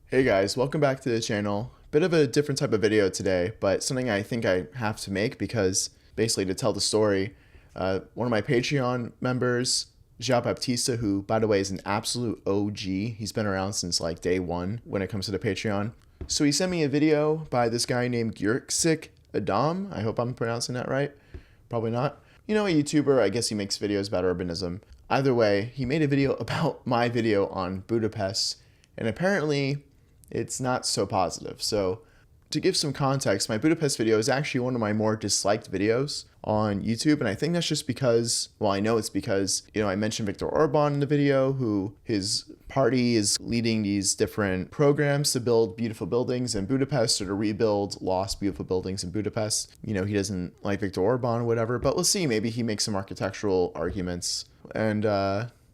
Hey guys, welcome back to the channel. Bit of a different type of video today, but something I think I have to make because basically to tell the story, one of my Patreon members, Jean Baptista, who by the way is an absolute OG, he's been around since like day one when it comes to the Patreon. So he sent me a video by this guy named Gyurksik Adam. I hope I'm pronouncing that right. Probably not. You know, a YouTuber, I guess he makes videos about urbanism. Either way, he made a video about my video on Budapest, and apparently it's not so positive. So to give some context, my Budapest video is actually one of my more disliked videos on YouTube. And I think that's just because, well, I know it's because, I mentioned Viktor Orban in the video, who his party is leading these different programs to build beautiful buildings in Budapest or to rebuild lost beautiful buildings in Budapest. He doesn't like Viktor Orban or whatever, but we'll see. Maybe he makes some architectural arguments and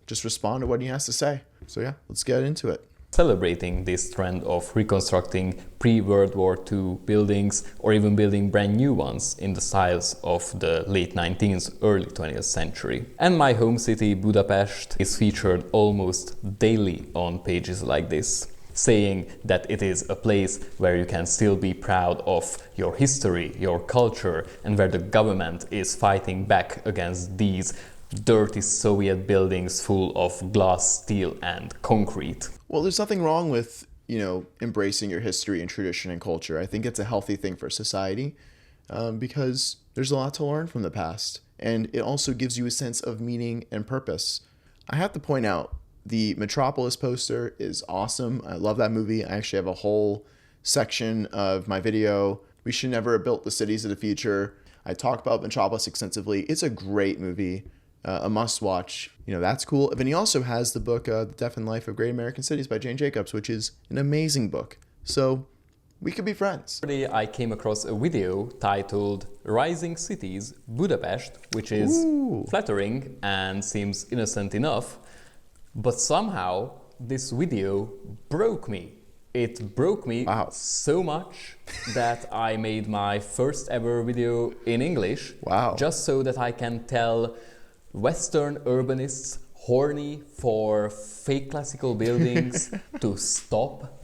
just respond to what he has to say. So yeah, let's get into it. Celebrating this trend of reconstructing pre-World War II buildings or even building brand new ones in the styles of the late 19th, early 20th century. And my home city, Budapest, is featured almost daily on pages like this, saying that it is a place where you can still be proud of your history, your culture, and where the government is fighting back against these dirty Soviet buildings full of glass, steel, and concrete. Well, there's nothing wrong with, embracing your history and tradition and culture. I think it's a healthy thing for society because there's a lot to learn from the past. And it also gives you a sense of meaning and purpose. I have to point out, the Metropolis poster is awesome. I love that movie. I actually have a whole section of my video, We Should Never Have Built the Cities of the Future. I talk about Metropolis extensively. It's a great movie. A must-watch. That's cool. And then he also has the book, The Death and Life of Great American Cities by Jane Jacobs, which is an amazing book. So we could be friends. Today I came across a video titled Rising Cities, Budapest, which is flattering and seems innocent enough. But somehow this video broke me. It broke me so much that I made my first ever video in English. Just so that I can tell Western urbanists horny for fake classical buildings to stop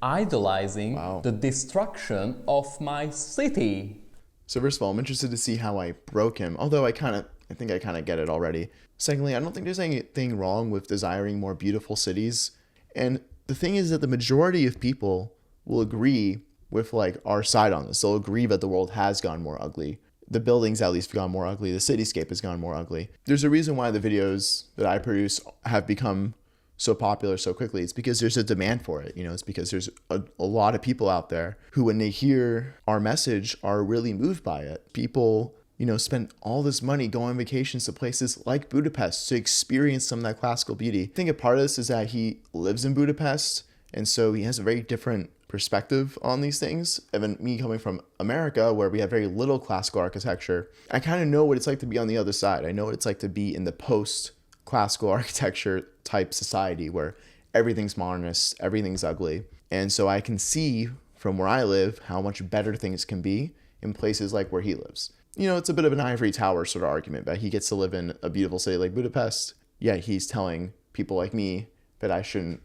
idolizing the destruction of my city. So first of all, I'm interested to see how I broke him, although I think I kind of get it already. Secondly, I don't think there's anything wrong with desiring more beautiful cities. And the thing is that the majority of people will agree with our side on this. They'll agree that the world has gone more ugly. The buildings at least have gone more ugly. The cityscape has gone more ugly. There's a reason why the videos that I produce have become so popular so quickly. It's because there's a demand for it. It's because there's a lot of people out there who, when they hear our message, are really moved by it. People, spend all this money going on vacations to places like Budapest to experience some of that classical beauty. I think a part of this is that he lives in Budapest, and so he has a very different perspective on these things. And then me coming from America, where we have very little classical architecture, I kind of know what it's like to be on the other side. I know what it's like to be in the post-classical architecture type society where everything's modernist, everything's ugly. And so I can see from where I live how much better things can be in places like where he lives. It's a bit of an ivory tower sort of argument, but he gets to live in a beautiful city like Budapest. Yeah, he's telling people like me that I shouldn't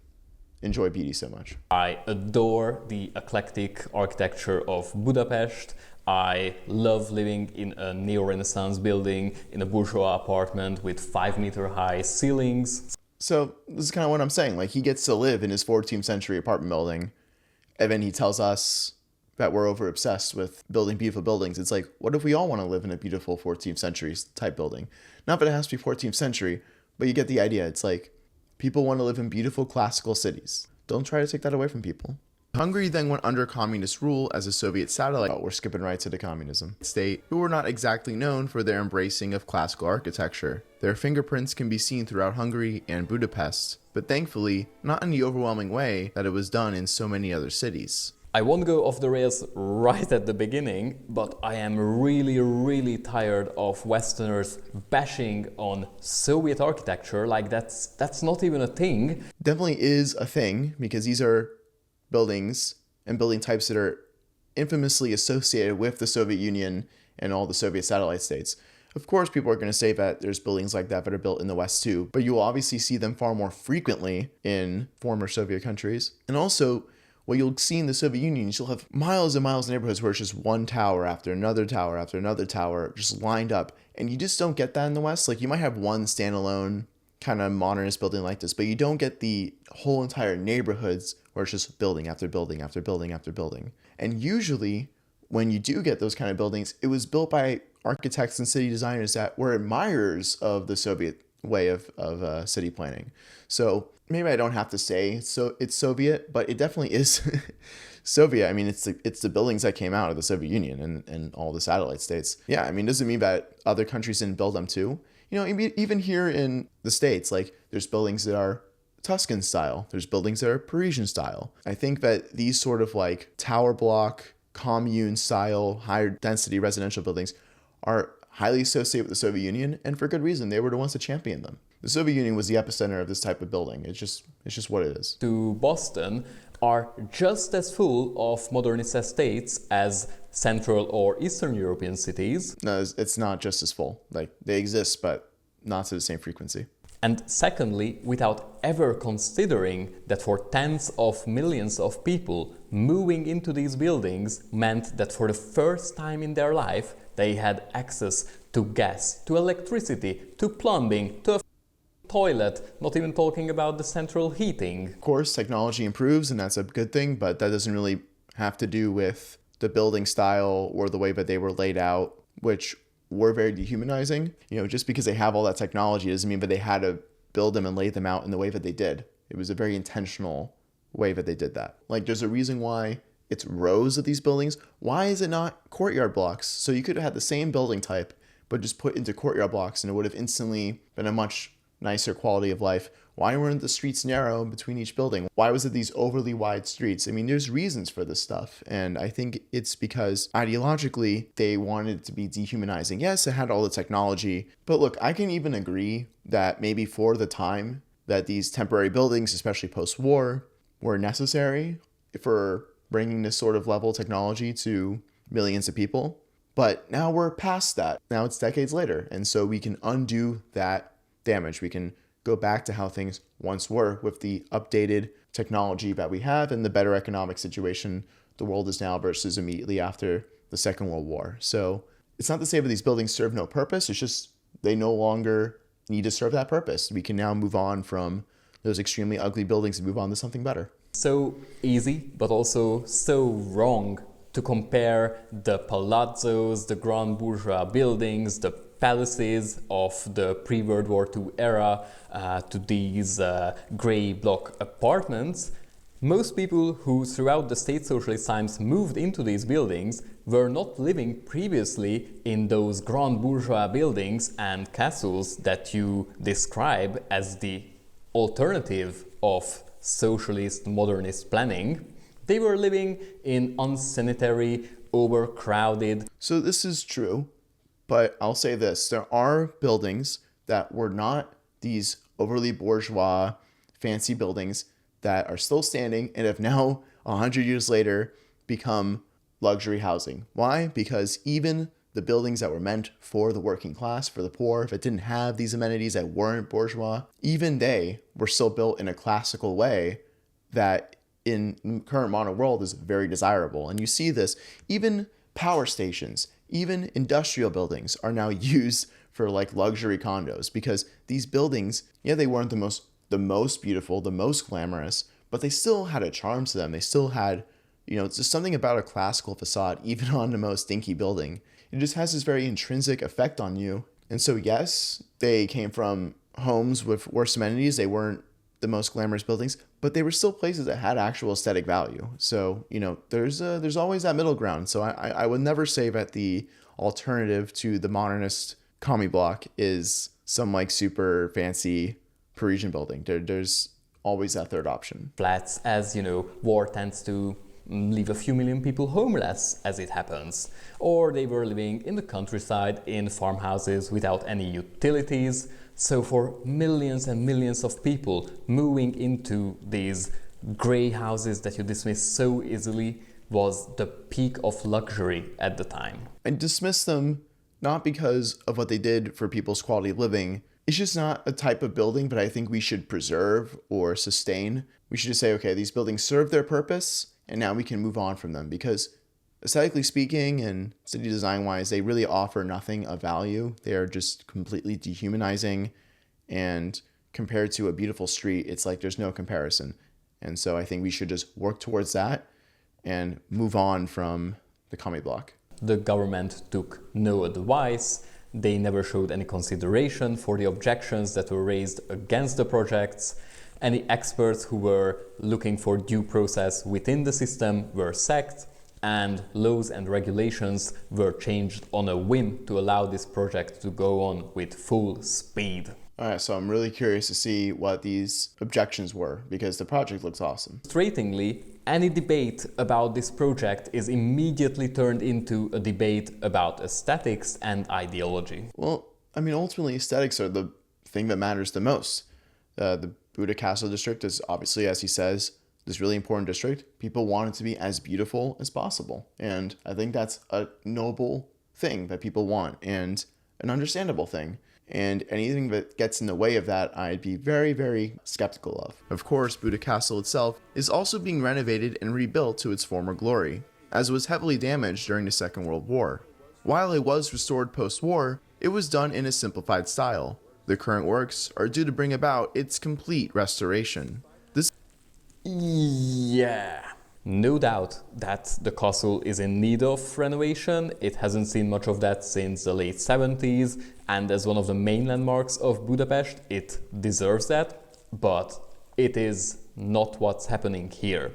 enjoy beauty so much. I adore the eclectic architecture of Budapest. I love living in a neo-Renaissance building, in a bourgeois apartment with 5-meter high ceilings. So this is kind of what I'm saying. He gets to live in his 14th century apartment building, and then he tells us that we're over obsessed with building beautiful buildings. It's like, what if we all want to live in a beautiful 14th century type building? Not that it has to be 14th century, but you get the idea. It's like, people want to live in beautiful classical cities. Don't try to take that away from people. Hungary then went under communist rule as a Soviet satellite. Oh, we're skipping right to the communism state, who were not exactly known for their embracing of classical architecture. Their fingerprints can be seen throughout Hungary and Budapest, but thankfully, not in the overwhelming way that it was done in so many other cities. I won't go off the rails right at the beginning, but I am really tired of Westerners bashing on Soviet architecture. That's not even a thing. Definitely is a thing, because these are buildings and building types that are infamously associated with the Soviet Union and all the Soviet satellite states. Of course, people are going to say that there's buildings like that are built in the West too, but you will obviously see them far more frequently in former Soviet countries. And also, what you'll see in the Soviet Union is you'll have miles and miles of neighborhoods where it's just one tower after another tower after another tower just lined up. And you just don't get that in the West. Like, you might have one standalone kind of modernist building like this, but you don't get the whole entire neighborhoods where it's just building after building after building after building. And usually, when you do get those kind of buildings, it was built by architects and city designers that were admirers of the Soviet way of city planning. So maybe I don't have to say so it's Soviet, but it definitely is Soviet. I mean, it's the buildings that came out of the Soviet Union and all the satellite states. Yeah, I mean, doesn't mean that other countries didn't build them too. You know, even here in the States, like, there's buildings that are Tuscan style. There's buildings that are Parisian style. I think that these sort of like tower block, commune style, higher density residential buildings are highly associated with the Soviet Union, and for good reason. They were the ones that championed them. The Soviet Union was the epicenter of this type of building. It's just what it is. To Boston are just as full of modernist estates as Central or Eastern European cities. No, it's not just as full. Like, they exist, but not to the same frequency. And secondly, without ever considering that for tens of millions of people, moving into these buildings meant that for the first time in their life, they had access to gas, to electricity, to plumbing, to a toilet, not even talking about the central heating. Of course, technology improves, and that's a good thing, but that doesn't really have to do with the building style or the way that they were laid out, which were very dehumanizing. You know, just because they have all that technology doesn't mean that they had to build them and lay them out in the way that they did. It was a very intentional way that they did that. Like, there's a reason why it's rows of these buildings. Why is it not courtyard blocks? So you could have had the same building type, but just put into courtyard blocks, and it would have instantly been a much nicer quality of life. Why weren't the streets narrow between each building? Why was it these overly wide streets? I mean, there's reasons for this stuff. And I think it's because ideologically, they wanted it to be dehumanizing. Yes, it had all the technology. But look, I can even agree that maybe for the time that these temporary buildings, especially post-war, were necessary for bringing this sort of level of technology to millions of people. But now we're past that. Now it's decades later. And so we can undo that damage. We can go back to how things once were with the updated technology that we have and the better economic situation the world is now versus immediately after the Second World War. So it's not to say that these buildings serve no purpose. It's just they no longer need to serve that purpose. We can now move on from those extremely ugly buildings and move on to something better. So easy, but also so wrong to compare the palazzos, the grand bourgeois buildings, the palaces of the pre-World War II era to these grey block apartments. Most people who throughout the state socialist times moved into these buildings were not living previously in those grand bourgeois buildings and castles that you describe as the alternative of socialist modernist planning. They were living in unsanitary, overcrowded. So this is true. But I'll say this, there are buildings that were not these overly bourgeois, fancy buildings that are still standing and have now, 100 years later, become luxury housing. Why? Because even the buildings that were meant for the working class, for the poor, that didn't have these amenities, that weren't bourgeois, even they were still built in a classical way that in the current modern world is very desirable. And you see this, even power stations, even industrial buildings are now used for like luxury condos because these buildings, yeah, they weren't the most beautiful, the most glamorous, but they still had a charm to them. They still had, it's just something about a classical facade, even on the most dinky building. It just has this very intrinsic effect on you. And so, yes, they came from homes with worse amenities. They weren't the most glamorous buildings, but they were still places that had actual aesthetic value. So, there's always that middle ground. So I would never say that the alternative to the modernist commie block is some like super fancy Parisian building. There's always that third option. Flats, as war tends to leave a few million people homeless, as it happens. Or they were living in the countryside in farmhouses without any utilities. So for millions and millions of people moving into these grey houses that you dismiss so easily was the peak of luxury at the time. And dismiss them not because of what they did for people's quality of living. It's just not a type of building that I think we should preserve or sustain. We should just say, okay, these buildings serve their purpose, and now we can move on from them, because aesthetically speaking and city design wise, they really offer nothing of value. They are just completely dehumanizing, and compared to a beautiful street, it's like there's no comparison. And so I think we should just work towards that and move on from the commie block. The government took no advice. They never showed any consideration for the objections that were raised against the projects. Any experts who were looking for due process within the system were sacked, and laws and regulations were changed on a whim to allow this project to go on with full speed. All right, so I'm really curious to see what these objections were, because the project looks awesome. Frustratingly, any debate about this project is immediately turned into a debate about aesthetics and ideology. Well, I mean, ultimately, aesthetics are the thing that matters the most. The Budapest Castle district is obviously, as he says, this really important district. People want it to be as beautiful as possible. And I think that's a noble thing that people want, and an understandable thing. And anything that gets in the way of that, I'd be very, very skeptical of. Of course, Budapest Castle itself is also being renovated and rebuilt to its former glory, as it was heavily damaged during the Second World War. While it was restored post-war, it was done in a simplified style. The current works are due to bring about its complete restoration. Yeah. No doubt that the castle is in need of renovation. It hasn't seen much of that since the late 70s, and as one of the main landmarks of Budapest, it deserves that, but it is not what's happening here.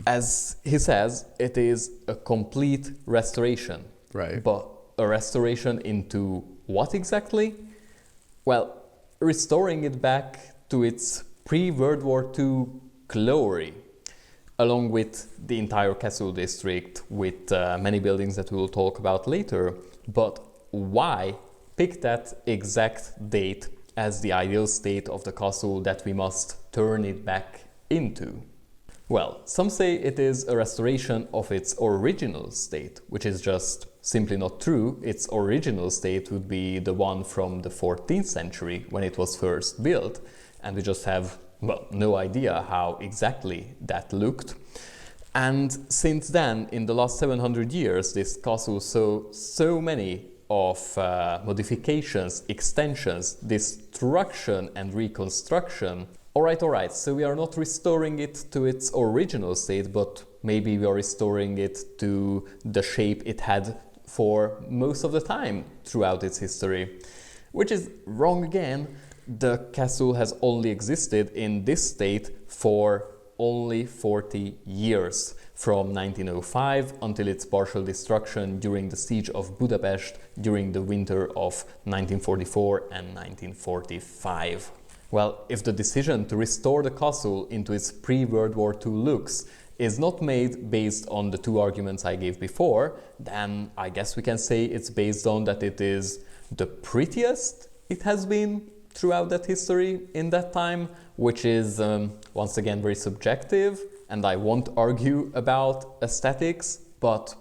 As he says, it is a complete restoration. Right. But a restoration into what exactly? Well, restoring it back to its pre-World War II glory, along with the entire castle district, with many buildings that we will talk about later. But why pick that exact date as the ideal state of the castle that we must turn it back into? Well, some say it is a restoration of its original state, which is just simply not true. Its original state would be the one from the 14th century when it was first built, and we just have, well, no idea how exactly that looked. And since then, in the last 700 years, this castle saw so many of modifications, extensions, destruction and reconstruction. Alright, so we are not restoring it to its original state, but maybe we are restoring it to the shape it had for most of the time throughout its history. Which is wrong again. The castle has only existed in this state for only 40 years, from 1905 until its partial destruction during the siege of Budapest during the winter of 1944 and 1945. Well, if the decision to restore the castle into its pre-World War II looks is not made based on the two arguments I gave before, then I guess we can say it's based on that it is the prettiest it has been throughout that history in that time, which is once again very subjective, and I won't argue about aesthetics, but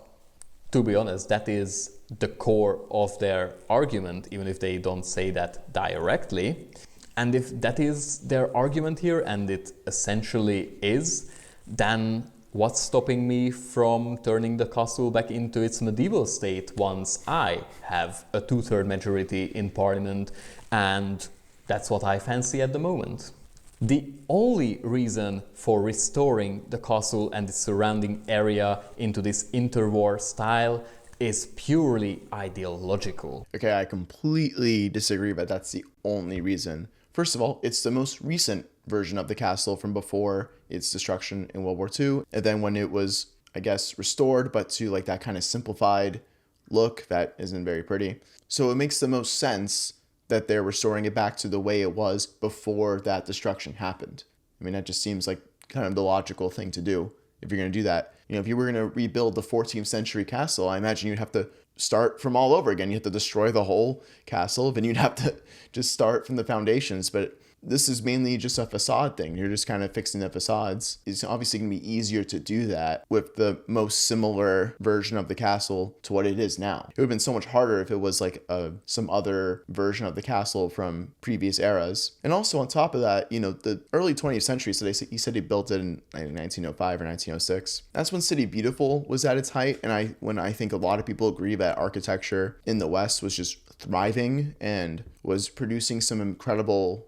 to be honest, that is the core of their argument, even if they don't say that directly. And if that is their argument here, and it essentially is, then what's stopping me from turning the castle back into its medieval state once I have a 2/3 majority in parliament, and that's what I fancy at the moment. The only reason for restoring the castle and the surrounding area into this interwar style is purely ideological. Okay, I completely disagree, but that's the only reason. First of all, it's the most recent version of the castle from before its destruction in World War II. And then when it was, I guess, restored, but to like that kind of simplified look that isn't very pretty. So it makes the most sense that they're restoring it back to the way it was before that destruction happened. I mean, that just seems like kind of the logical thing to do if you're going to do that. You know, if you were going to rebuild the 14th century castle, I imagine you'd have to start from all over again. You have to destroy the whole castle, then you'd have to just start from the foundations. But this is mainly just a facade thing. You're just kind of fixing the facades. It's obviously going to be easier to do that with the most similar version of the castle to what it is now. It would have been so much harder if it was like some other version of the castle from previous eras. And also on top of that, you know, the early 20th century, so he said he built it in 1905 or 1906. That's when City Beautiful was at its height. And when I think a lot of people agree that architecture in the West was just thriving and was producing some incredible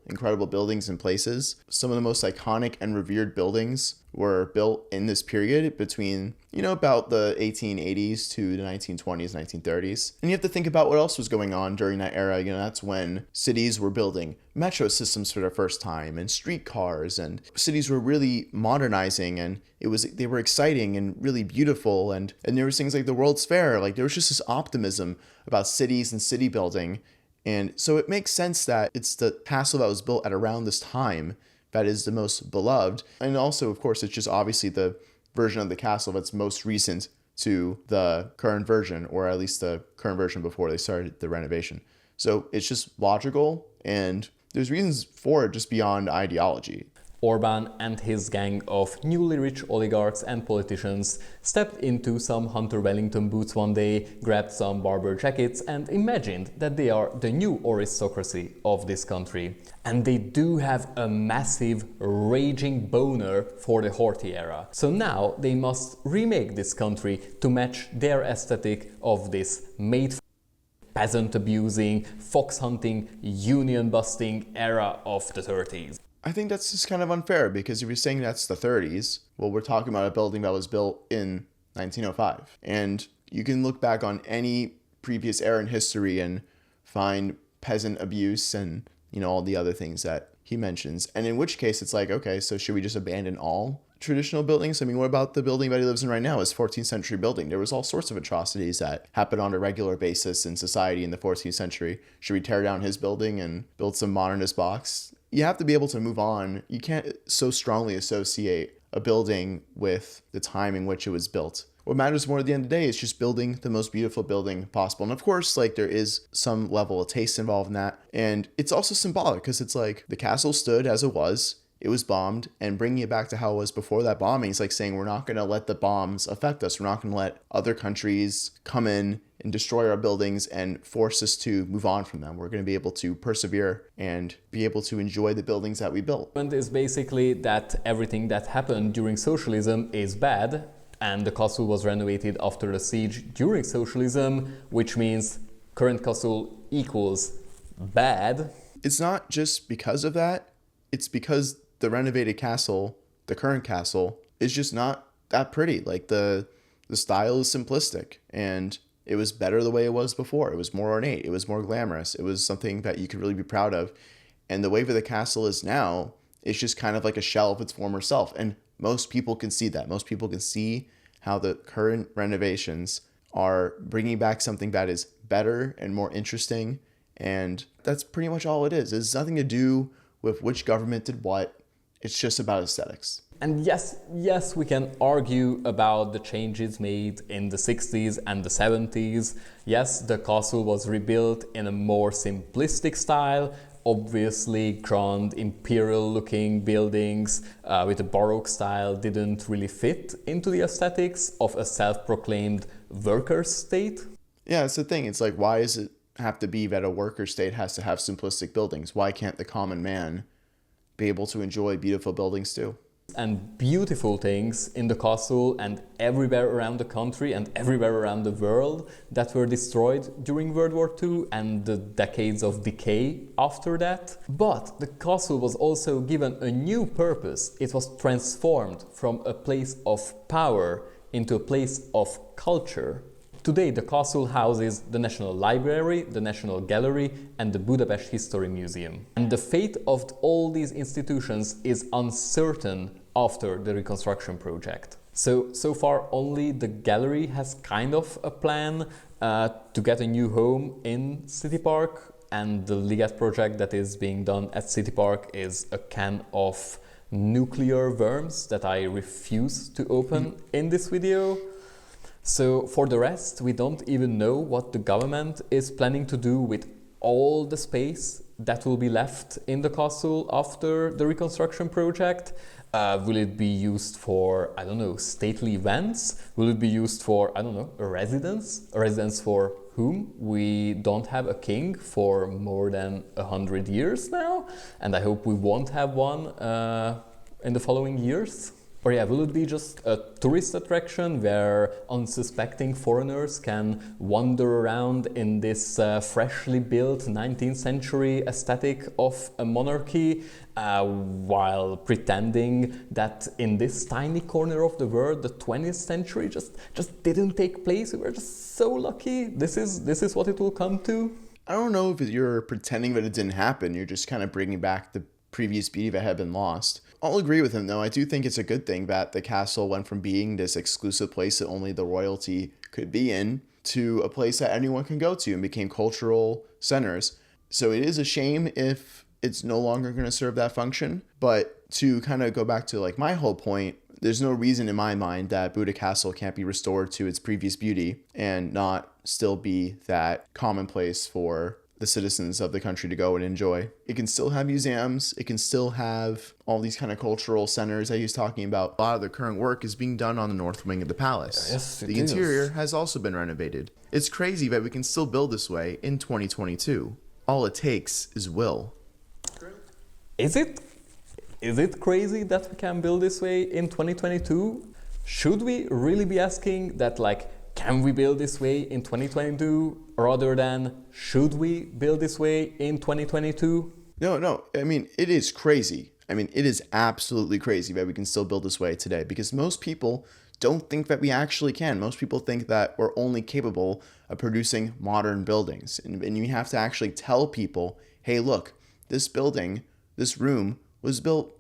buildings and places. Some of the most iconic and revered buildings were built in this period between, you know, about the 1880s to the 1920s, 1930s. And you have to think about what else was going on during that era. You know, that's when cities were building metro systems for the first time and streetcars, and cities were really modernizing, and they were exciting and really beautiful. And there was things like the World's Fair. Like there was just this optimism about cities and city building. And so it makes sense that it's the castle that was built at around this time that is the most beloved. And also, of course, it's just obviously the version of the castle that's most recent to the current version, or at least the current version before they started the renovation. So it's just logical, and there's reasons for it just beyond ideology. Orbán and his gang of newly rich oligarchs and politicians stepped into some Hunter Wellington boots one day, grabbed some Barber jackets, and imagined that they are the new aristocracy of this country. And they do have a massive raging boner for the Horthy era. So now they must remake this country to match their aesthetic of this peasant abusing, fox hunting, union busting era of the 30s. I think that's just kind of unfair, because if you're saying that's the 30s, well, we're talking about a building that was built in 1905. And you can look back on any previous era in history and find peasant abuse and, you know, all the other things that he mentions. And in which case it's like, okay, so should we just abandon all traditional buildings? I mean, what about the building that he lives in right now? Is 14th century building. There was all sorts of atrocities that happened on a regular basis in society in the 14th century. Should we tear down his building and build some modernist box? You have to be able to move on. You can't so strongly associate a building with the time in which it was built. What matters more at the end of the day is just building the most beautiful building possible. And of course, like, there is some level of taste involved in that. And it's also symbolic, because it's like the castle stood as it was bombed, and bringing it back to how it was before that bombing is like saying we're not going to let the bombs affect us. We're not going to let other countries come in and destroy our buildings and force us to move on from them. We're going to be able to persevere and be able to enjoy the buildings that we built. And is basically that everything that happened during socialism is bad, and the castle was renovated after the siege during socialism, which means current castle equals bad. It's not just because of that. It's because the renovated castle, the current castle, is just not that pretty. Like the style is simplistic, and it was better the way it was before. It was more ornate. It was more glamorous. It was something that you could really be proud of. And the way that the castle is now, it's just kind of like a shell of its former self. And most people can see that. Most people can see how the current renovations are bringing back something that is better and more interesting. And that's pretty much all it is. It's nothing to do with which government did what. It's just about aesthetics. And yes, we can argue about the changes made in the 60s and the 70s. Yes, the castle was rebuilt in a more simplistic style. Obviously, grand imperial-looking buildings with a Baroque style didn't really fit into the aesthetics of a self-proclaimed worker state. Yeah, it's the thing. It's like, why does it have to be that a worker state has to have simplistic buildings? Why can't the common man be able to enjoy beautiful buildings too? And beautiful things in the castle and everywhere around the country and everywhere around the world that were destroyed during World War II and the decades of decay after that. But the castle was also given a new purpose. It was transformed from a place of power into a place of culture. Today, the castle houses the National Library, the National Gallery, and the Budapest History Museum. And the fate of all these institutions is uncertain after the reconstruction project. So far, only the gallery has kind of a plan to get a new home in City Park, and the Liget project that is being done at City Park is a can of nuclear worms that I refuse to open in this video. So for the rest, we don't even know what the government is planning to do with all the space that will be left in the castle after the reconstruction project? Will it be used for, I don't know, stately events? Will it be used for, I don't know, a residence? A residence for whom? We don't have a king for more than 100 years now, and I hope we won't have one in the following years. Or yeah, will it be just a tourist attraction where unsuspecting foreigners can wander around in this freshly built 19th century aesthetic of a monarchy while pretending that in this tiny corner of the world the 20th century just didn't take place? We were just so lucky. This is what it will come to. I don't know if you're pretending that it didn't happen. You're just kind of bringing back the previous beauty that had been lost. I'll agree with him, though. I do think it's a good thing that the castle went from being this exclusive place that only the royalty could be in to a place that anyone can go to and became cultural centers. So it is a shame if it's no longer going to serve that function. But to kind of go back to like my whole point, there's no reason in my mind that Budapest Castle can't be restored to its previous beauty and not still be that commonplace for the citizens of the country to go and enjoy. It can still have museums. It can still have all these kind of cultural centers that he's talking about. A lot of the current work is being done on the north wing of the palace. Yes, the interior has also been renovated. It's crazy that we can still build this way in 2022. All it takes is will. Is it crazy that we can build this way in 2022? Should we really be asking that, like, can we build this way in 2022 rather than should we build this way in 2022? No. I mean, it is crazy. I mean, it is absolutely crazy that we can still build this way today because most people don't think that we actually can. Most people think that we're only capable of producing modern buildings. And you have to actually tell people, hey, look, this building, this room was built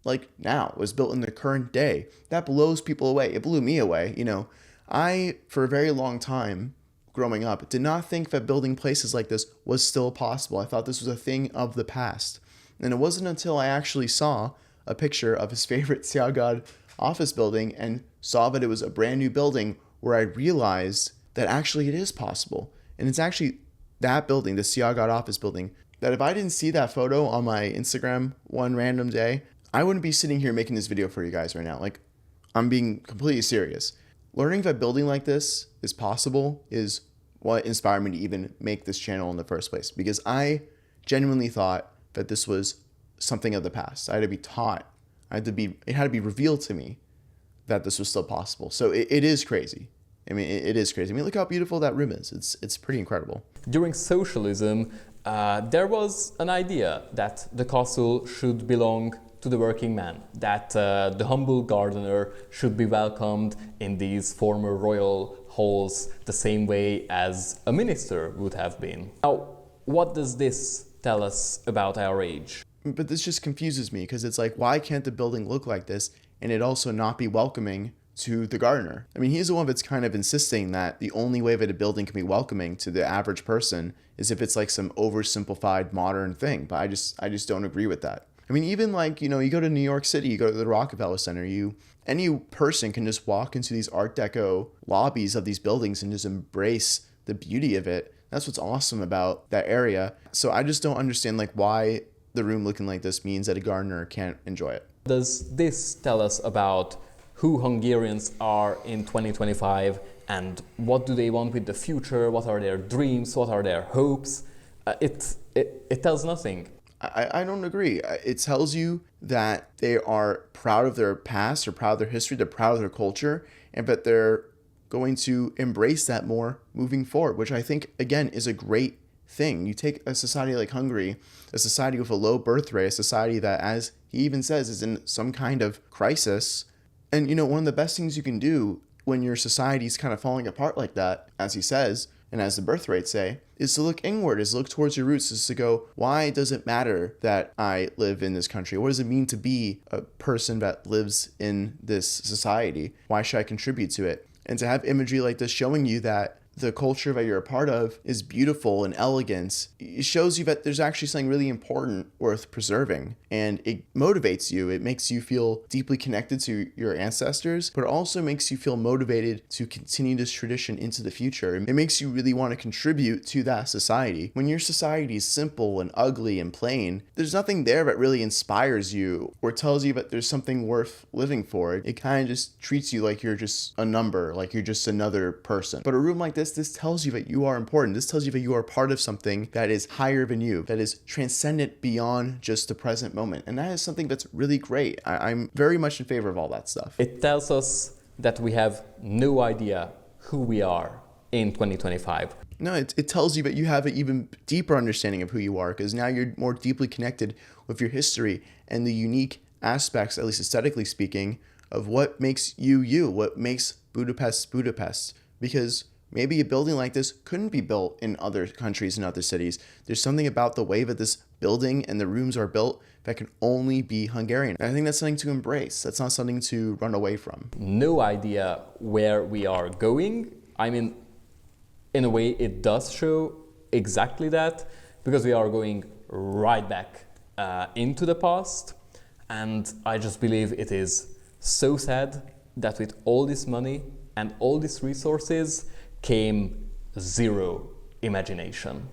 like now, was built in the current day. That blows people away. It blew me away. You know, I, for a very long time growing up, did not think that building places like this was still possible. I thought this was a thing of the past. And it wasn't until I actually saw a picture of his favorite Szegod office building and saw that it was a brand new building where I realized that actually it is possible. And it's actually that building, the Szegod office building, that if I didn't see that photo on my Instagram one random day, I wouldn't be sitting here making this video for you guys right now. Like, I'm being completely serious. Learning that building like this is possible is what inspired me to even make this channel in the first place, because I genuinely thought that this was something of the past. I had to be taught. It had to be revealed to me that this was still possible. So it is crazy. I mean, it is crazy. I mean, look how beautiful that room is. It's pretty incredible. During socialism, there was an idea that the castle should belong to the working man, that the humble gardener should be welcomed in these former royal halls the same way as a minister would have been. Now, what does this tell us about our age? But this just confuses me because it's like, why can't the building look like this and it also not be welcoming to the gardener? I mean, he's the one that's kind of insisting that the only way that a building can be welcoming to the average person is if it's like some oversimplified modern thing. But I just don't agree with that. I mean, even like, you know, you go to New York City, you go to the Rockefeller Center, any person can just walk into these Art Deco lobbies of these buildings and just embrace the beauty of it. That's what's awesome about that area. So I just don't understand like why the room looking like this means that a gardener can't enjoy it. Does this tell us about who Hungarians are in 2025 and what do they want with the future? What are their dreams? What are their hopes? It tells nothing. I don't agree. It tells you that they are proud of their past, they're proud of their history, they're proud of their culture, and that they're going to embrace that more moving forward, which I think, again, is a great thing. You take a society like Hungary, a society with a low birth rate, a society that, as he even says, is in some kind of crisis. And, you know, one of the best things you can do when your society's kind of falling apart like that, as he says, and as the birth rates say, is to look inward, is to look towards your roots, is to go, why does it matter that I live in this country? What does it mean to be a person that lives in this society? Why should I contribute to it? And to have imagery like this showing you that the culture that you're a part of is beautiful and elegant, it shows you that there's actually something really important worth preserving. And it motivates you. It makes you feel deeply connected to your ancestors, but it also makes you feel motivated to continue this tradition into the future. It makes you really want to contribute to that society. When your society is simple and ugly and plain, there's nothing there that really inspires you or tells you that there's something worth living for. It kind of just treats you like you're just a number, like you're just another person. But a room like this tells you that you are important. This tells you that you are part of something that is higher than you, that is transcendent beyond just the present moment. And that is something that's really great. I'm very much in favor of all that stuff. It tells us that we have no idea who we are in 2025. No, it tells you that you have an even deeper understanding of who you are, because now you're more deeply connected with your history and the unique aspects, at least aesthetically speaking, of what makes you, what makes Budapest Budapest. Because maybe a building like this couldn't be built in other countries and other cities. There's something about the way that this building and the rooms are built that can only be Hungarian. And I think that's something to embrace. That's not something to run away from. No idea where we are going. I mean, in a way, it does show exactly that, because we are going right back into the past. And I just believe it is so sad that with all this money and all these resources came zero imagination.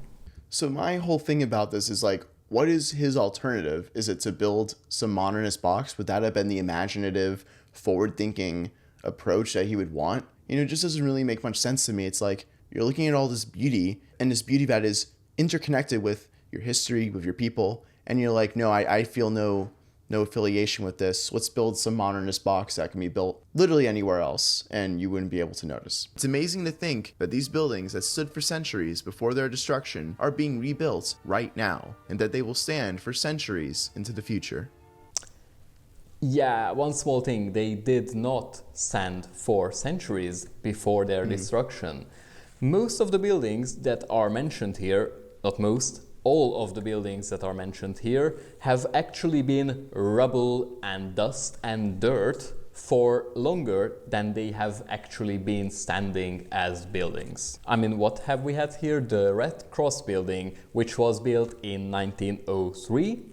So my whole thing about this is like, what is his alternative? Is it to build some modernist box? Would that have been the imaginative, forward-thinking approach that he would want? You know, it just doesn't really make much sense to me. It's like, you're looking at all this beauty, and this beauty that is interconnected with your history, with your people, and you're like, no, I feel no affiliation with this. Let's build some modernist box that can be built literally anywhere else, and you wouldn't be able to notice. It's amazing to think that these buildings that stood for centuries before their destruction are being rebuilt right now, and that they will stand for centuries into the future. Yeah, one small thing, they did not stand for centuries before their destruction. Most of the buildings that are mentioned here, not most, all of the buildings that are mentioned here have actually been rubble and dust and dirt for longer than they have actually been standing as buildings. I mean, what have we had here? The Red Cross building, which was built in 1903.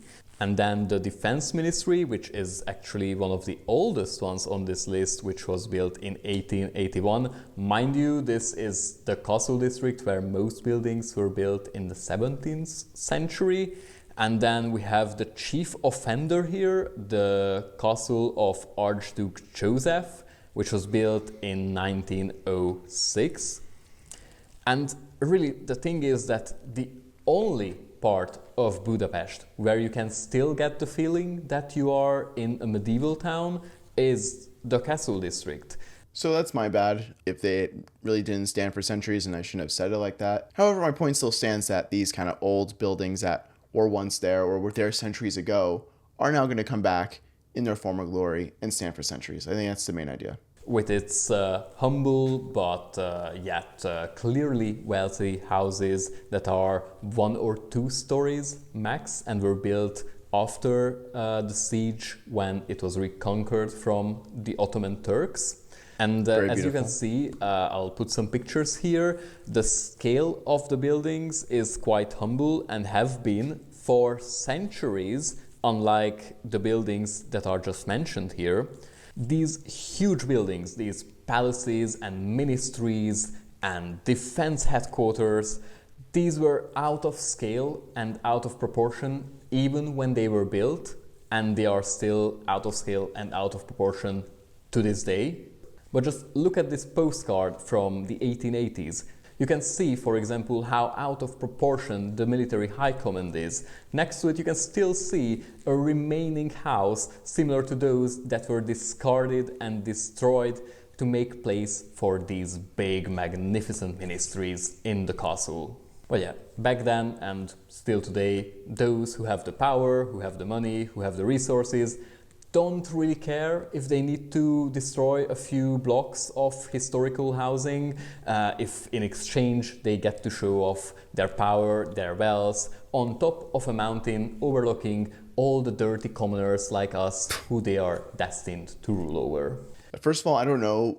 And then the Defense Ministry, which is actually one of the oldest ones on this list, which was built in 1881. Mind you, this is the castle district where most buildings were built in the 17th century. And then we have the chief offender here, the castle of Archduke Joseph, which was built in 1906. And really, the thing is that the only part of Budapest where you can still get the feeling that you are in a medieval town is the castle district. So that's my bad if they really didn't stand for centuries, and I shouldn't have said it like that. However, my point still stands that these kind of old buildings that were once there or were there centuries ago are now going to come back in their former glory and stand for centuries. I think that's the main idea. With its humble but yet clearly wealthy houses that are 1 or 2 stories max and were built after the siege when it was reconquered from the Ottoman Turks. And as you can see, I'll put some pictures here. The scale of the buildings is quite humble and have been for centuries, unlike the buildings that are just mentioned here. These huge buildings, these palaces and ministries and defense headquarters, these were out of scale and out of proportion even when they were built, and they are still out of scale and out of proportion to this day. But just look at this postcard from the 1880s. You can see, for example, how out of proportion the military high command is. Next to it, you can still see a remaining house similar to those that were discarded and destroyed to make place for these big, magnificent ministries in the castle. But yeah, back then and still today, those who have the power, who have the money, who have the resources, don't really care if they need to destroy a few blocks of historical housing, if in exchange they get to show off their power, their wealth, on top of a mountain overlooking all the dirty commoners like us who they are destined to rule over. First of all, I don't know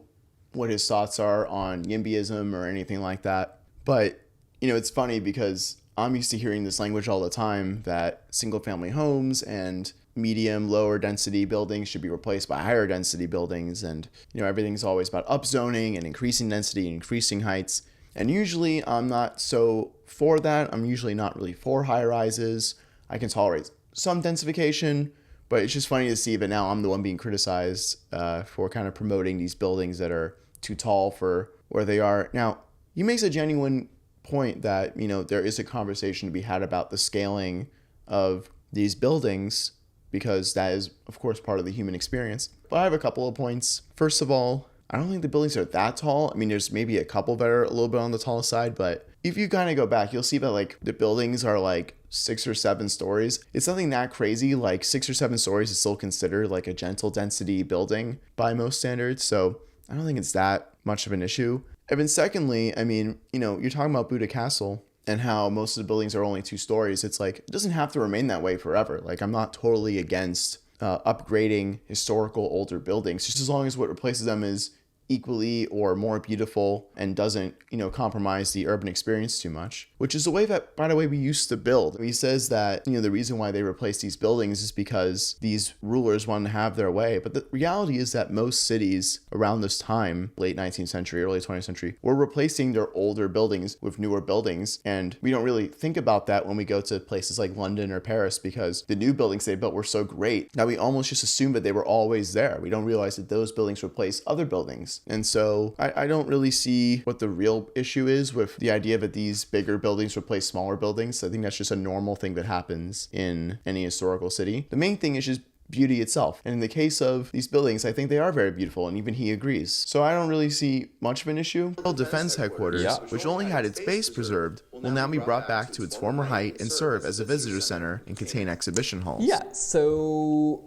what his thoughts are on YIMBYism or anything like that. But, it's funny because I'm used to hearing this language all the time that single family homes and medium, lower density buildings should be replaced by higher density buildings. And, everything's always about upzoning and increasing density and increasing heights. And usually I'm not so for that. I'm usually not really for high rises. I can tolerate some densification, but it's just funny to see that now I'm the one being criticized for kind of promoting these buildings that are too tall for where they are. Now, he makes a genuine point that, there is a conversation to be had about the scaling of these buildings, because that is, of course, part of the human experience. But I have a couple of points. First of all, I don't think the buildings are that tall. I mean, there's maybe a couple that are a little bit on the tall side, but if you kind of go back, you'll see that like the buildings are like 6 or 7 stories. It's nothing that crazy. Like 6 or 7 stories is still considered like a gentle density building by most standards. So I don't think it's that much of an issue. And then secondly, I mean, you're talking about Budapest Castle and how most of the buildings are only 2 stories. It's like, it doesn't have to remain that way forever. Like, I'm not totally against upgrading historical older buildings, just as long as what replaces them is equally or more beautiful and doesn't, compromise the urban experience too much, which is the way that, by the way, we used to build. He says that, the reason why they replaced these buildings is because these rulers wanted to have their way. But the reality is that most cities around this time, late 19th century, early 20th century, were replacing their older buildings with newer buildings. And we don't really think about that when we go to places like London or Paris, because the new buildings they built were so great that we almost just assume that they were always there. We don't realize that those buildings replace other buildings. And so I don't really see what the real issue is with the idea that these bigger buildings replace smaller buildings. I think that's just a normal thing that happens in any historical city. The main thing is just beauty itself. And in the case of these buildings, I think they are very beautiful, and even he agrees. So I don't really see much of an issue. The defense headquarters, which only had its base preserved, will now be brought back to its former height and serve as a visitor center and contain exhibition halls. Yeah, so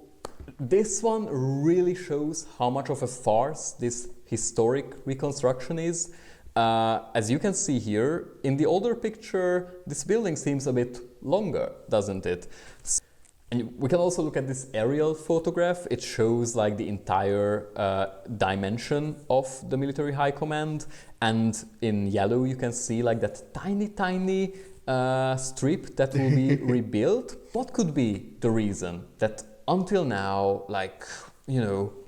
this one really shows how much of a farce this historic reconstruction is. As you can see here, in the older picture, this building seems a bit longer, doesn't it? And we can also look at this aerial photograph. It shows like the entire dimension of the military high command. And in yellow, you can see like that tiny strip that will be rebuilt. What could be the reason that until now,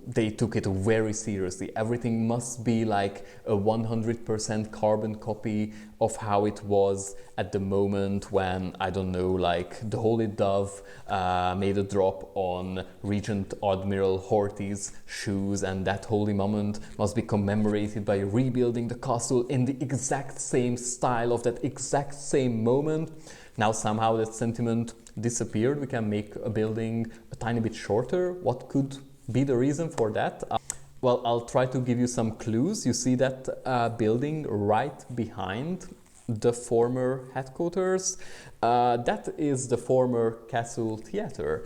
they took it very seriously? Everything must be like a 100% carbon copy of how it was at the moment when, I don't know, like the Holy Dove made a drop on Regent Admiral Horthy's shoes, and that holy moment must be commemorated by rebuilding the castle in the exact same style of that exact same moment. Now somehow that sentiment disappeared. We can make a building a tiny bit shorter. What could be the reason for that? Well, I'll try to give you some clues. You see that building right behind the former headquarters? That is the former Castle Theatre,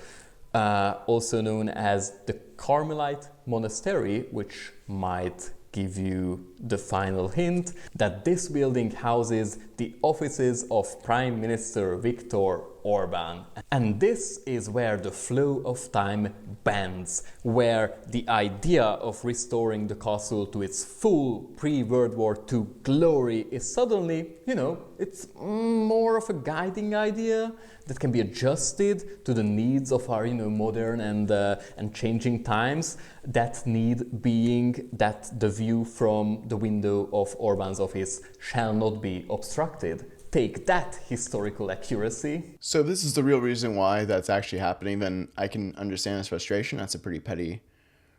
also known as the Carmelite Monastery, which might give you the final hint that this building houses the offices of Prime Minister Viktor Orban. And this is where the flow of time bends, where the idea of restoring the castle to its full pre-World War II glory is suddenly, it's more of a guiding idea that can be adjusted to the needs of our, modern and changing times. That need being that the view from the window of Orban's office shall not be obstructed. Take that, historical accuracy. So this is the real reason why that's actually happening. Then I can understand his frustration. That's a pretty petty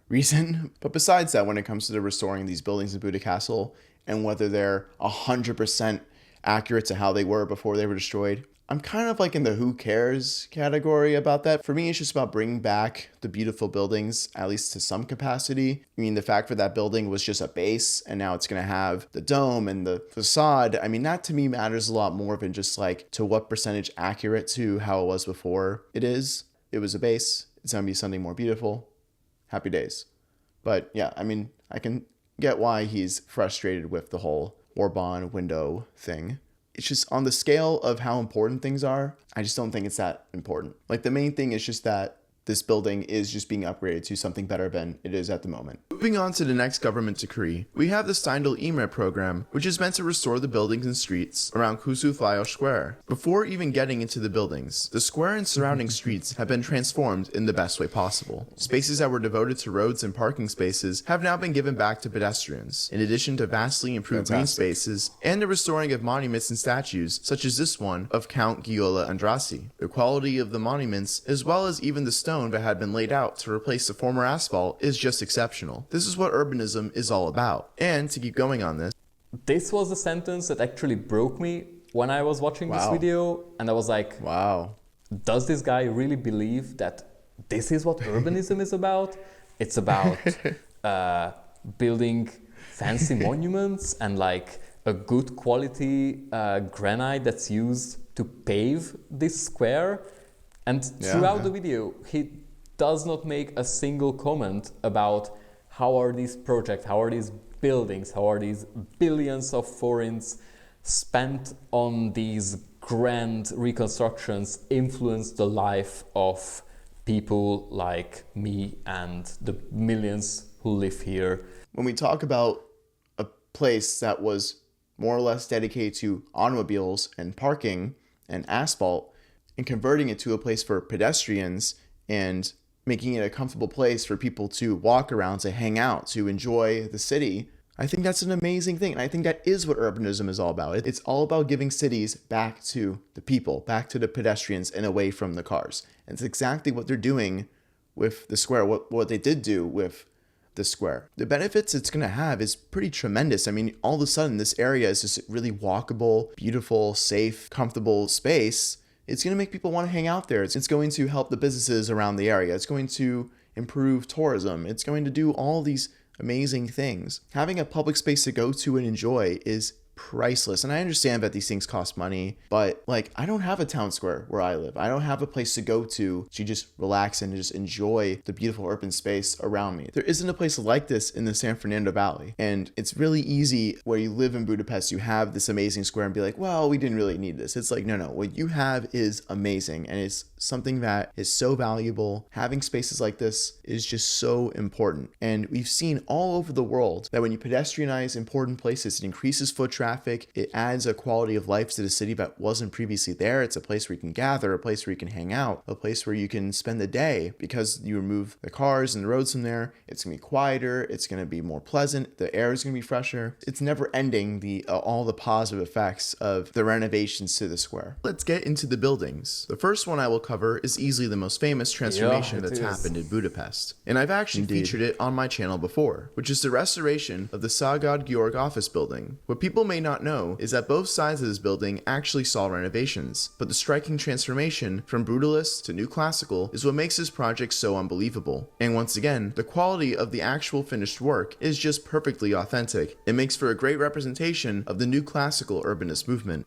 reason. But besides that, when it comes to the restoring these buildings in Budapest Castle and whether they're 100% accurate to how they were before they were destroyed, I'm kind of like in the who cares category about that. For me, it's just about bringing back the beautiful buildings, at least to some capacity. I mean, the fact that that building was just a base and now it's going to have the dome and the facade, I mean, that to me matters a lot more than just like to what percentage accurate to how it was before it is. It was a base. It's going to be something more beautiful. Happy days. But yeah, I mean, I can get why he's frustrated with the whole Orban window thing. It's just on the scale of how important things are, I just don't think it's that important. Like the main thing is just that this building is just being upgraded to something better than it is at the moment. Moving on to the next government decree, we have the Steindl Imre program, which is meant to restore the buildings and streets around Kossuth Lajos Square. Before even getting into the buildings, the square and surrounding streets have been transformed in the best way possible. Spaces that were devoted to roads and parking spaces have now been given back to pedestrians, in addition to vastly improved green spaces and the restoring of monuments and statues, such as this one of Count Giola Andrassy. The quality of the monuments, as well as even the stone that had been laid out to replace the former asphalt, is just exceptional. This is what urbanism is all about. And to keep going on this was the sentence that actually broke me when I was watching this video, and I was like, wow, does this guy really believe that this is what urbanism is about? It's about building fancy monuments and like a good quality granite that's used to pave this square. And throughout the video, he does not make a single comment about how are these projects, how are these buildings, how are these billions of forints spent on these grand reconstructions influence the life of people like me and the millions who live here. When we talk about a place that was more or less dedicated to automobiles and parking and asphalt, and converting it to a place for pedestrians and making it a comfortable place for people to walk around, to hang out, to enjoy the city, I think that's an amazing thing. And I think that is what urbanism is all about. It's all about giving cities back to the people, back to the pedestrians, and away from the cars. And it's exactly what they're doing with the square, what they did do with the square. The benefits it's going to have is pretty tremendous. I mean, all of a sudden, this area is just really walkable, beautiful, safe, comfortable space. It's going to make people want to hang out there. It's going to help the businesses around the area. It's going to improve tourism. It's going to do all these amazing things. Having a public space to go to and enjoy is priceless. And I understand that these things cost money, but like, I don't have a town square where I live. I don't have a place to go to just relax and just enjoy the beautiful urban space around me. There isn't a place like this in the San Fernando Valley. And it's really easy where you live in Budapest, you have this amazing square and be like, well, we didn't really need this. It's like, no, what you have is amazing. And it's something that is so valuable. Having spaces like this is just so important. And we've seen all over the world that when you pedestrianize important places, it increases foot traffic. It adds a quality of life to the city that wasn't previously there. It's a place where you can gather, a place where you can hang out, a place where you can spend the day because you remove the cars and the roads from there. It's going to be quieter. It's going to be more pleasant. The air is going to be fresher. It's never ending all the positive effects of the renovations to the square. Let's get into the buildings. The first one I will cover is easily the most famous transformation that's happened in Budapest. And I've actually featured it on my channel before, which is the restoration of the Szegod Georg office building. What people may not know is that both sides of this building actually saw renovations, but the striking transformation from brutalist to new classical is what makes this project so unbelievable. And once again, the quality of the actual finished work is just perfectly authentic. It makes for a great representation of the new classical urbanist movement.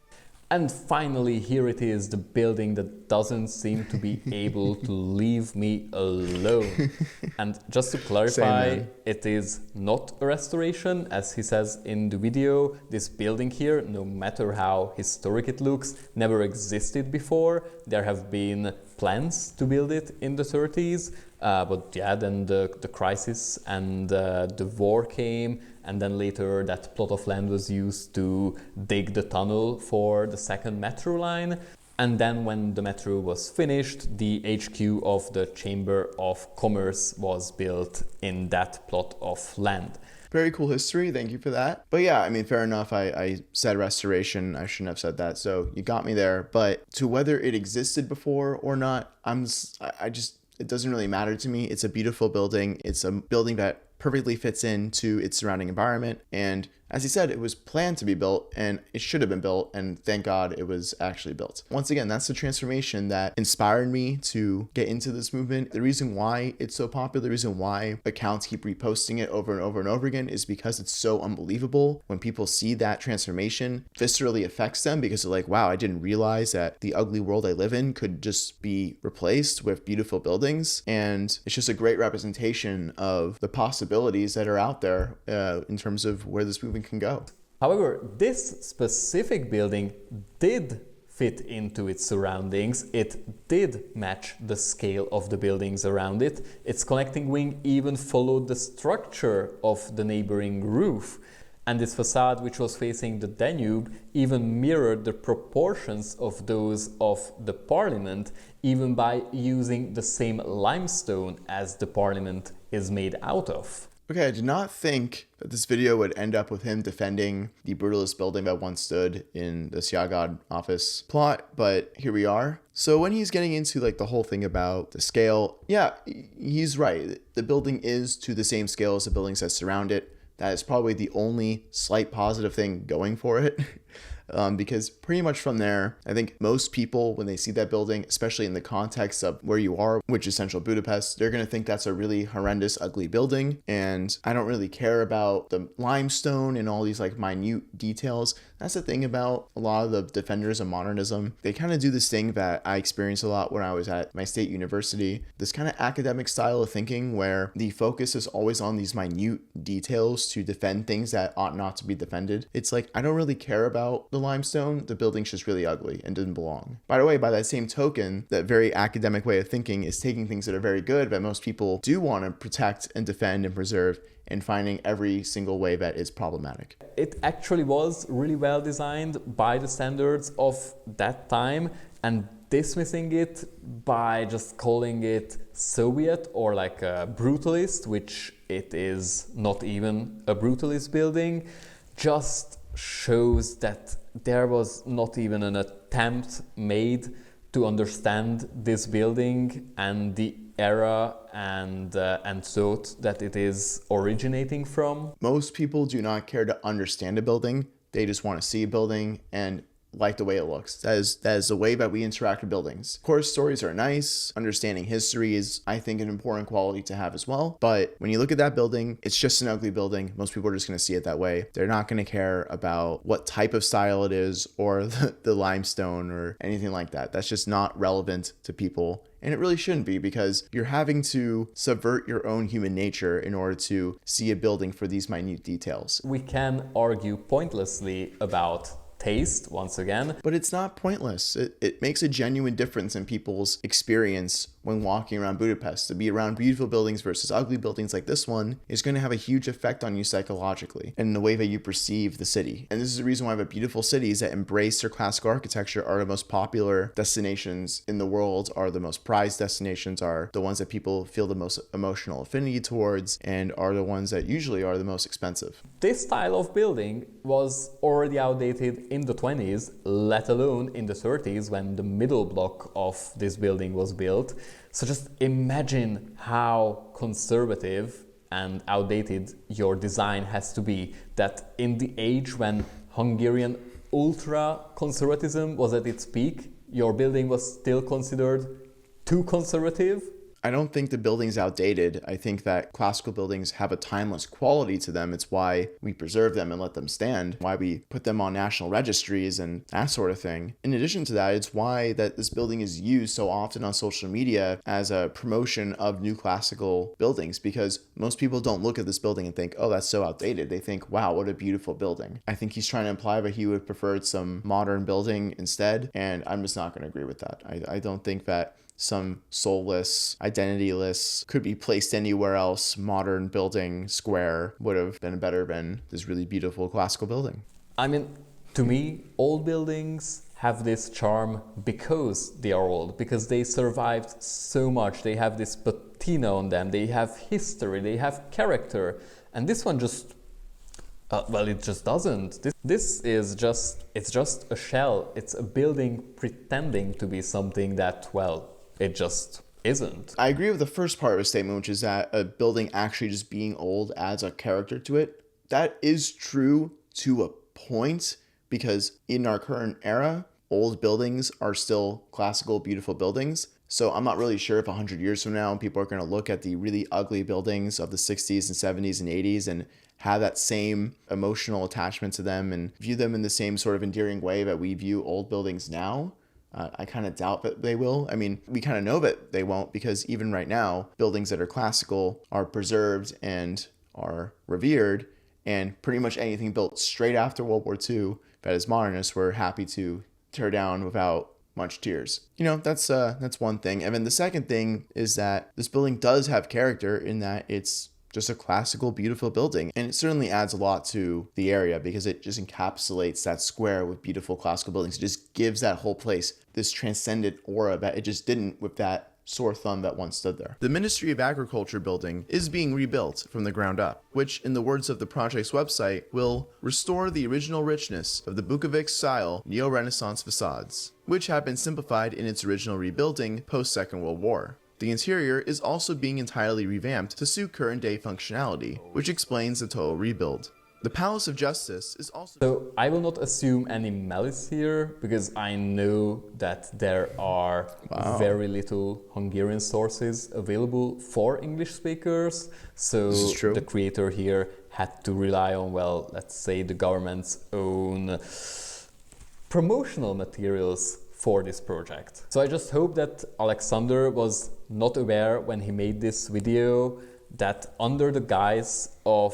And finally, here it is, the building that doesn't seem to be able to leave me alone. And just to clarify, it is not a restoration, as he says in the video. This building here, no matter how historic it looks, never existed before. There have been plans to build it in the 30s, but yeah, then the crisis and the war came, and then later that plot of land was used to dig the tunnel for the second metro line. And then when the metro was finished, the HQ of the Chamber of Commerce was built in that plot of land. Very cool history. Thank you for that. But yeah, I mean, fair enough. I said restoration. I shouldn't have said that. So you got me there. But to whether it existed before or not, it doesn't really matter to me. It's a beautiful building. It's a building that perfectly fits into its surrounding environment. And as he said, it was planned to be built and it should have been built. And thank God it was actually built. Once again, that's the transformation that inspired me to get into this movement. The reason why it's so popular, the reason why accounts keep reposting it over and over and over again is because it's so unbelievable. When people see that transformation, viscerally affects them because they're like, wow, I didn't realize that the ugly world I live in could just be replaced with beautiful buildings. And it's just a great representation of the possibilities that are out there in terms of where this movement can go. However, this specific building did fit into its surroundings. It did match the scale of the buildings around it. Its connecting wing even followed the structure of the neighboring roof. And this facade, which was facing the Danube, even mirrored the proportions of those of the parliament, even by using the same limestone as the parliament is made out of. Okay, I did not think that this video would end up with him defending the brutalist building that once stood in the Szegod office plot, but here we are. So when he's getting into like the whole thing about the scale, yeah, he's right. The building is to the same scale as the buildings that surround it. That is probably the only slight positive thing going for it. Because pretty much from there, I think most people, when they see that building, especially in the context of where you are, which is central Budapest, they're going to think that's a really horrendous, ugly building. And I don't really care about the limestone and all these like minute details. That's the thing about a lot of the defenders of modernism. They kind of do this thing that I experienced a lot when I was at my state university, this kind of academic style of thinking where the focus is always on these minute details to defend things that ought not to be defended. It's like, I don't really care about the limestone, the building's just really ugly and didn't belong. By the way, by that same token, that very academic way of thinking is taking things that are very good, but most people do want to protect and defend and preserve, and finding every single way that is problematic. It actually was really well designed by the standards of that time, and dismissing it by just calling it Soviet or like a brutalist, which it is not even a brutalist building, just shows that there was not even an attempt made to understand this building and the era and thought that it is originating from. Most people do not care to understand a building. They just want to see a building and like the way it looks. That is the way that we interact with buildings. Of course, stories are nice. Understanding history is, I think, an important quality to have as well. But when you look at that building, it's just an ugly building. Most people are just going to see it that way. They're not going to care about what type of style it is or the limestone or anything like that. That's just not relevant to people. And it really shouldn't be, because you're having to subvert your own human nature in order to see a building for these minute details. We can argue pointlessly about taste once again, but it's not pointless. It makes a genuine difference in people's experience when walking around Budapest. To be around beautiful buildings versus ugly buildings like this one is going to have a huge effect on you psychologically and in the way that you perceive the city. And this is the reason why the beautiful cities that embrace their classical architecture are the most popular destinations in the world, are the most prized destinations, are the ones that people feel the most emotional affinity towards, and are the ones that usually are the most expensive. This style of building was already outdated in the 20s, let alone in the 30s when the middle block of this building was built. So just imagine how conservative and outdated your design has to be, that in the age when Hungarian ultra-conservatism was at its peak, your building was still considered too conservative. I don't think the building's outdated. I think that classical buildings have a timeless quality to them. It's why we preserve them and let them stand, why we put them on national registries and that sort of thing. In addition to that, it's why that this building is used so often on social media as a promotion of new classical buildings, because most people don't look at this building and think, oh, that's so outdated. They think, wow, what a beautiful building. I think he's trying to imply that he would have preferred some modern building instead, and I'm just not going to agree with that. I don't think that some soulless, identityless, could be placed anywhere else, modern building, square, would have been better than this really beautiful classical building. I mean, to me, old buildings have this charm because they are old, because they survived so much. They have this patina on them, they have history, they have character. And this one just, well, it just doesn't. This is just, it's just a shell. It's a building pretending to be something that, well, it just isn't. I agree with the first part of the statement, which is that a building actually just being old adds a character to it. That is true to a point, because in our current era, old buildings are still classical, beautiful buildings. So I'm not really sure if 100 years from now, people are going to look at the really ugly buildings of the 60s and 70s and 80s and have that same emotional attachment to them and view them in the same sort of endearing way that we view old buildings now. I kind of doubt that they will. I mean, we kind of know that they won't, because even right now, buildings that are classical are preserved and are revered, and pretty much anything built straight after World War II that is modernist, we're happy to tear down without much tears. You know, that's one thing. And then the second thing is that this building does have character in that it's just a classical, beautiful building. And it certainly adds a lot to the area because it just encapsulates that square with beautiful classical buildings. It just gives that whole place this transcendent aura that it just didn't with that sore thumb that once stood there. The Ministry of Agriculture building is being rebuilt from the ground up, which, in the words of the project's website, will restore the original richness of the Bukovic-style neo-Renaissance facades, which have been simplified in its original rebuilding post-Second World War. The interior is also being entirely revamped to suit current-day functionality, which explains the total rebuild. The Palace of Justice is also... So I will not assume any malice here, because I know that there are very little Hungarian sources available for English speakers. So This is true. The creator here had to rely on, well, let's say the government's own promotional materials for this project. So I just hope that Alexander was not aware when he made this video that under the guise of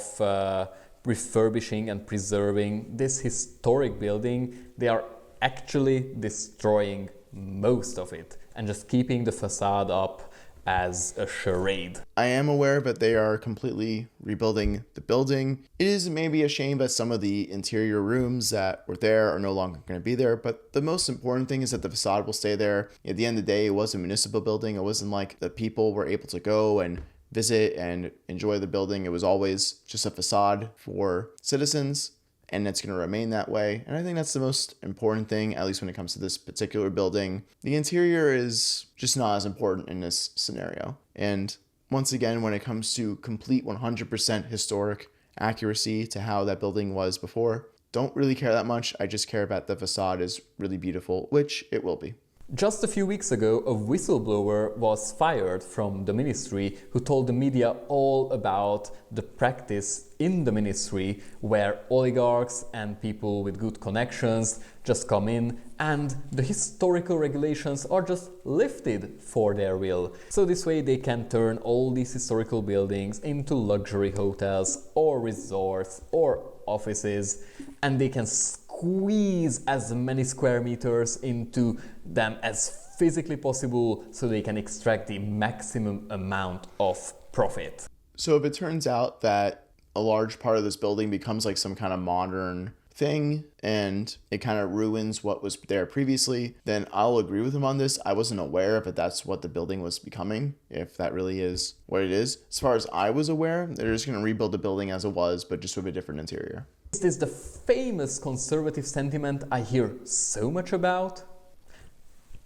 refurbishing and preserving this historic building, they are actually destroying most of it and just keeping the facade up as a charade. I am aware that they are completely rebuilding the building. It is maybe a shame that some of the interior rooms that were there are no longer going to be there, but the most important thing is that the facade will stay there. At the end of the day, it was a municipal building. It wasn't like the people were able to go and visit and enjoy the building. It was always just a facade for citizens, and it's going to remain that way. And I think that's the most important thing, at least when it comes to this particular building. The interior is just not as important in this scenario. And once again, when it comes to complete 100% historic accuracy to how that building was before, don't really care that much. I just care that the facade is really beautiful, which it will be. Just a few weeks ago, a whistleblower was fired from the ministry who told the media all about the practice in the ministry where oligarchs and people with good connections just come in and the historical regulations are just lifted for their will. So this way they can turn all these historical buildings into luxury hotels or resorts or offices, and they can squeeze as many square meters into them as physically possible so they can extract the maximum amount of profit. So if it turns out that a large part of this building becomes like some kind of modern thing and it kind of ruins what was there previously, then I'll agree with him on this. I wasn't aware if that's what the building was becoming, if that really is what it is. As far as I was aware, they're just going to rebuild the building as it was, but just with a different interior. Is this the famous conservative sentiment I hear so much about?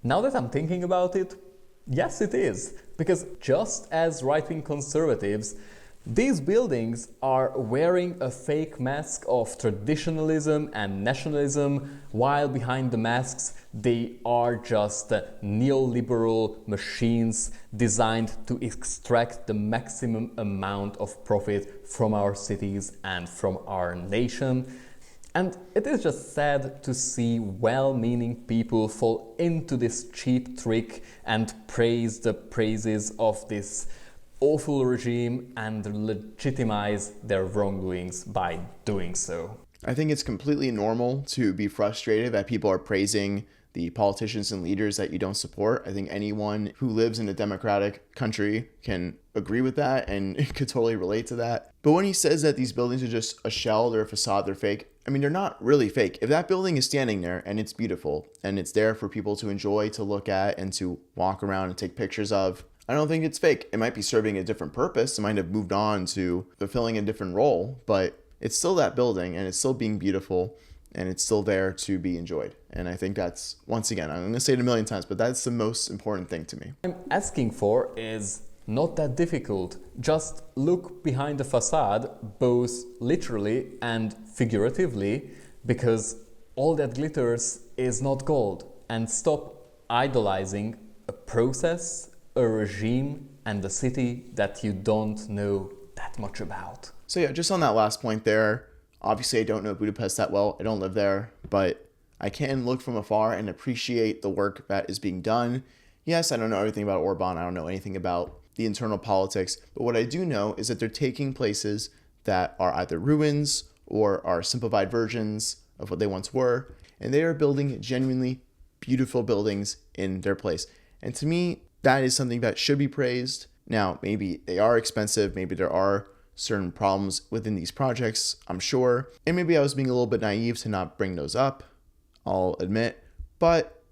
Now that I'm thinking about it, yes it is. Because just as right-wing conservatives, these buildings are wearing a fake mask of traditionalism and nationalism, while behind the masks they are just neoliberal machines designed to extract the maximum amount of profit from our cities and from our nation. And it is just sad to see well-meaning people fall into this cheap trick and praise the praises of this awful regime and legitimize their wrongdoings by doing so. I think it's completely normal to be frustrated that people are praising the politicians and leaders that you don't support. I think anyone who lives in a democratic country can agree with that and could totally relate to that. But when he says that these buildings are just a shell, they're a facade, they're fake, I mean, they're not really fake. If that building is standing there and it's beautiful and it's there for people to enjoy, to look at and to walk around and take pictures of, I don't think it's fake. It might be serving a different purpose. It might have moved on to fulfilling a different role, but it's still that building and it's still being beautiful and it's still there to be enjoyed. And I think that's, once again, I'm going to say it a million times, but that's the most important thing to me. What I'm asking for is not that difficult. Just look behind the facade, both literally and figuratively, because all that glitters is not gold. And stop idolizing a process, a regime, and a city that you don't know that much about. So yeah, just on that last point there, obviously I don't know Budapest that well. I don't live there, but I can look from afar and appreciate the work that is being done. Yes, I don't know everything about Orban. I don't know anything about the internal politics, but what I do know is that they're taking places that are either ruins or are simplified versions of what they once were, and they are building genuinely beautiful buildings in their place. And to me, that is something that should be praised. Now, maybe they are expensive, maybe there are certain problems within these projects, I'm sure. And maybe I was being a little bit naive to not bring those up, I'll admit. But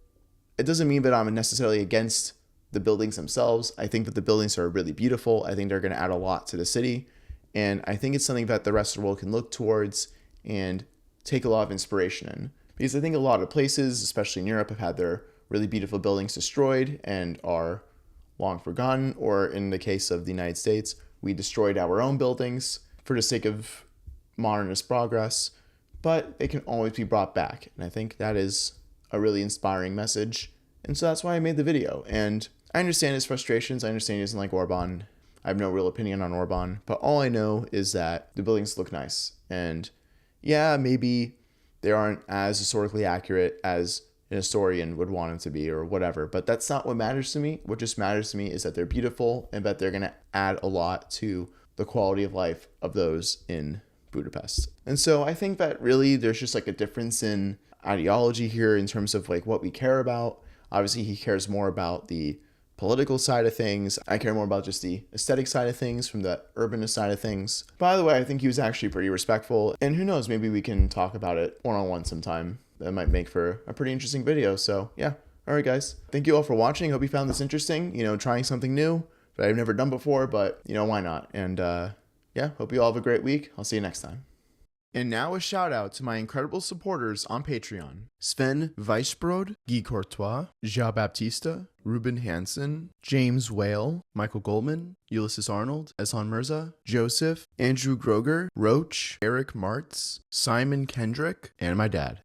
it doesn't mean that I'm necessarily against the buildings themselves. I think that the buildings are really beautiful. I think they're going to add a lot to the city. And I think it's something that the rest of the world can look towards and take a lot of inspiration in. Because I think a lot of places, especially in Europe, have had their really beautiful buildings destroyed and are long forgotten. Or in the case of the United States, we destroyed our own buildings for the sake of modernist progress, but they can always be brought back. And I think that is a really inspiring message. And so that's why I made the video. And I understand his frustrations. I understand he doesn't like Orban. I have no real opinion on Orban, but all I know is that the buildings look nice. And yeah, maybe they aren't as historically accurate as an historian would want them to be or whatever, but that's not what matters to me. What just matters to me is that they're beautiful and that they're going to add a lot to the quality of life of those in Budapest. And so I think that really there's just like a difference in ideology here in terms of like what we care about. Obviously, he cares more about the political side of things. I care more about just the aesthetic side of things from the urbanist side of things. By the way, I think he was actually pretty respectful, and who knows, maybe we can talk about it one-on-one sometime. That might make for a pretty interesting video. So yeah. All right, guys. Thank you all for watching. Hope you found this interesting. Trying something new that I've never done before, but why not? And yeah, hope you all have a great week. I'll see you next time. And now a shout out to my incredible supporters on Patreon: Sven Weisbrod, Guy Courtois, Jean Baptista, Ruben Hansen, James Whale, Michael Goldman, Ulysses Arnold, Ehsan Mirza, Joseph, Andrew Groger, Roach, Eric Martz, Simon Kendrick, and my dad.